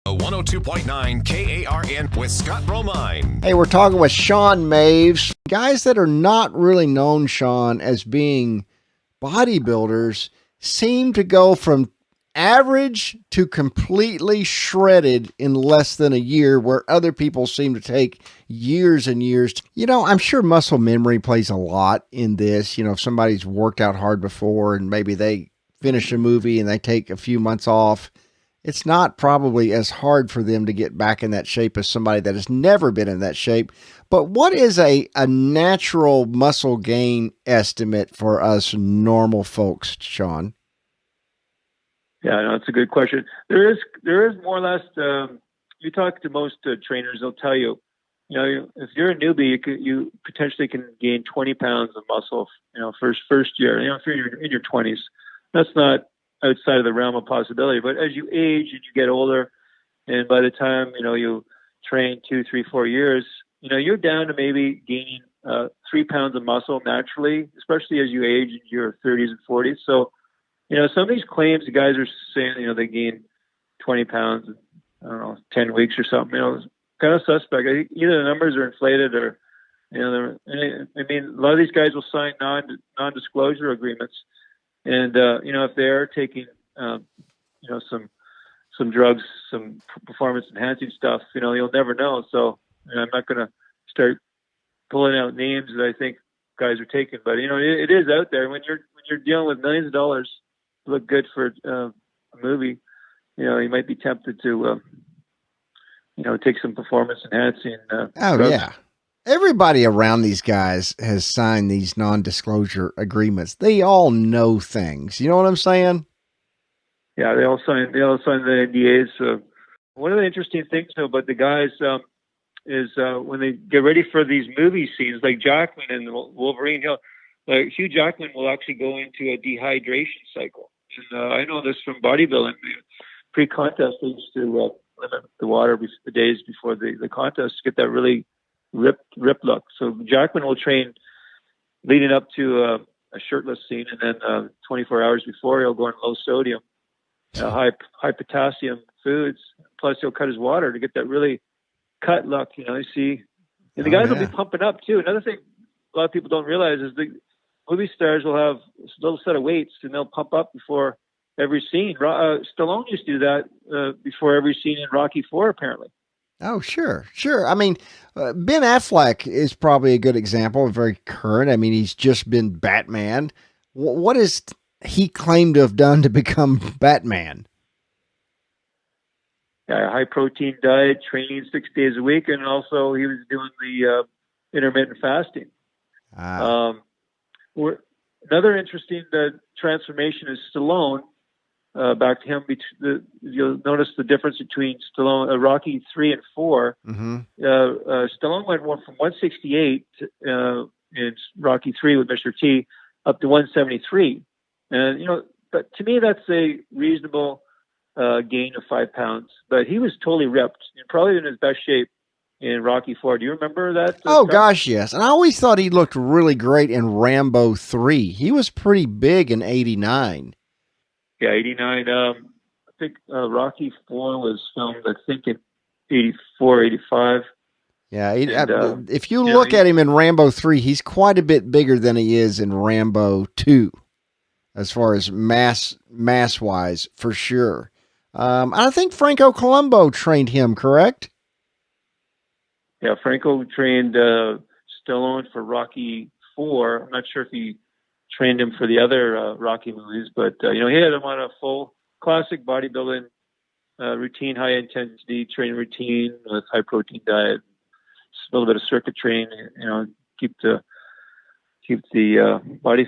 A 102.9 KARN with Scott Romine. Hey, we're talking with Shawn Maves. Guys that are not really known, Shawn, as being bodybuilders seem to go from average to completely shredded in less than a year, where other people seem to take years and years. You know, I'm sure muscle memory plays a lot in this. You know, if somebody's worked out hard before and maybe they finish a movie and they take a few months off, it's not probably as hard for them to get back in that shape as somebody that has never been in that shape. But what is a natural muscle gain estimate for us normal folks, Shawn? Yeah, no, it's a good question. There is more or less. You talk to most trainers, they'll tell you, you know, if you're a newbie, you potentially can gain 20 pounds of muscle, you know, first year. You know, if you're in your 20s, that's not outside of the realm of possibility. But as you age and you get older, and by the time, you know, you train 2, 3, 4 years, you know, you're down to maybe gaining 3 pounds of muscle naturally, especially as you age in your 30s and 40s. So, you know, some of these claims, the guys are saying, you know, they gain 20 pounds in, I don't know, 10 weeks or something. You know, it's kind of suspect. I think either the numbers are inflated or, you know, I mean, a lot of these guys will sign non-disclosure agreements. And, you know, if they're taking, you know, some drugs, some performance enhancing stuff, you know, you'll never know. So, you know, I'm not going to start pulling out names that I think guys are taking, but, you know, it is out there. When you're dealing with millions of dollars to look good for a movie, you know, you might be tempted to, you know, take some performance enhancing drugs. Yeah. Everybody around these guys has signed these non-disclosure agreements. They all know things. You know what I'm saying? Yeah, they all sign the NDAs. One of the interesting things though about the guys is when they get ready for these movie scenes, like Jackman and Wolverine, you know, like Hugh Jackman will actually go into a dehydration cycle. And I know this from bodybuilding. Pre-contest, they used to limit the water the days before the contest to get that really rip look. So Jackman will train leading up to a shirtless scene, and then 24 hours before he'll go on low sodium, high potassium foods. Plus he'll cut his water to get that really cut look. You know, you see, and the guys will be pumping up too. Another thing a lot of people don't realize is the movie stars will have a little set of weights, and they'll pump up before every scene. Stallone used to do that before every scene in Rocky IV, apparently. Oh, sure. I mean, Ben Affleck is probably a good example, very current. I mean, he's just been Batman. What has he claimed to have done to become Batman? Yeah, high protein diet, training 6 days a week, and also he was doing the intermittent fasting. Another interesting transformation is Stallone. Back to him, you'll notice the difference between Stallone, Rocky 3 and 4. Mm-hmm. Stallone went from 168 in Rocky 3 with Mr. T up to 173, and you know, but to me that's a reasonable gain of 5 pounds. But he was totally ripped and probably in his best shape in Rocky 4. Do you remember that? Gosh, yes. And I always thought he looked really great in Rambo 3. He was pretty big in 89. Yeah, 89. I think Rocky 4 was filmed, I think, in 84, 85. Yeah, if you look at him in Rambo 3, he's quite a bit bigger than he is in Rambo 2, as far as mass-wise, for sure. I think Franco Columbu trained him, correct? Yeah, Franco trained Stallone for Rocky 4. I'm not sure if he trained him for the other Rocky movies, but you know, he had him on a full classic bodybuilding routine, high intensity training routine with high protein diet, a little bit of circuit training, you know, keep the body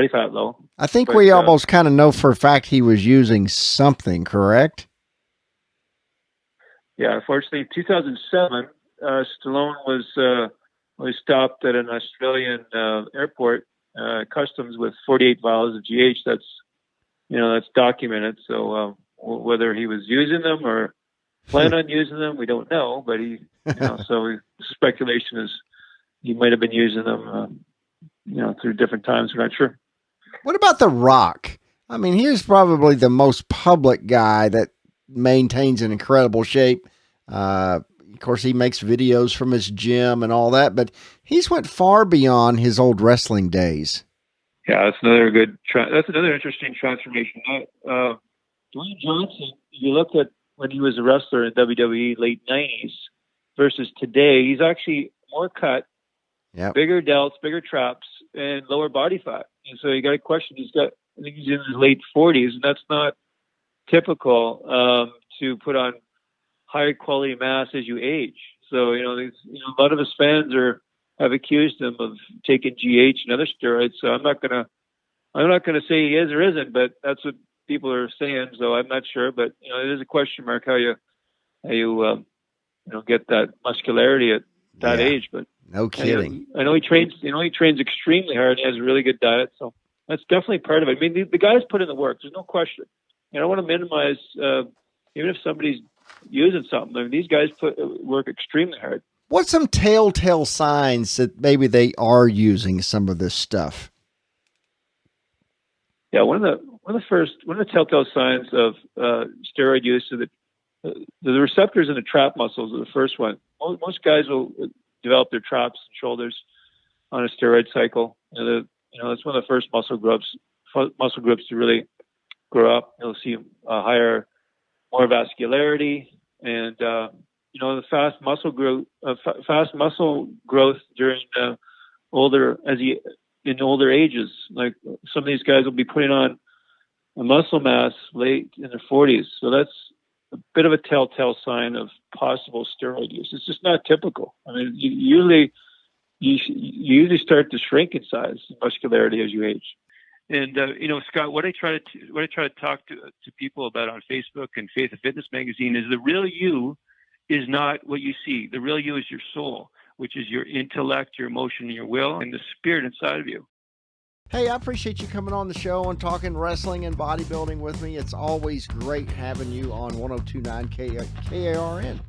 fat low. I think we almost kind of know for a fact he was using something, correct? Yeah, unfortunately, 2007, Stallone was stopped at an Australian airport. Customs with 48 vials of GH. That's documented. So whether he was using them or planned on using them, we don't know. But speculation is he might have been using them, through different times. We're not sure. What about The Rock? I mean, he was probably the most public guy that maintains an incredible shape. Of course, he makes videos from his gym and all that, but he's went far beyond his old wrestling days. Yeah, that's another that's another interesting transformation. Dwayne Johnson, if you look at when he was a wrestler in WWE late 90s versus today, he's actually more cut, bigger delts, bigger traps, and lower body fat. And so you got a question. I think he's in his late 40s, and that's not typical to put on higher quality mass as you age. So, a lot of his fans have accused him of taking GH and other steroids. So I'm not gonna say he is or isn't, but that's what people are saying. So I'm not sure, but it is a question mark how you get that muscularity at that age. But no kidding. I know he trains. He trains extremely hard. He has a really good diet, so that's definitely part of it. I mean, the guys put in the work. There's no question. I don't want to minimize even if somebody's using something. I mean, these guys work extremely hard. What's some telltale signs that maybe they are using some of this stuff? Yeah, one of the telltale signs of steroid use is that the receptors in the trap muscles are the first one. Most guys will develop their traps and shoulders on a steroid cycle. It's one of the first muscle groups to really grow up. You'll see more vascularity, and the fast muscle growth during older ages. Like some of these guys will be putting on a muscle mass late in their 40s. So that's a bit of a telltale sign of possible steroid use. It's just not typical. I mean, you usually start to shrink in size and muscularity as you age. And Scott, what I try to talk to people about on Facebook and Faith and Fitness magazine is the real you is not what you see. The real you is your soul, which is your intellect, your emotion, your will, and the spirit inside of you. Hey, I appreciate you coming on the show and talking wrestling and bodybuilding with me. It's always great having you on 102.9 KARN.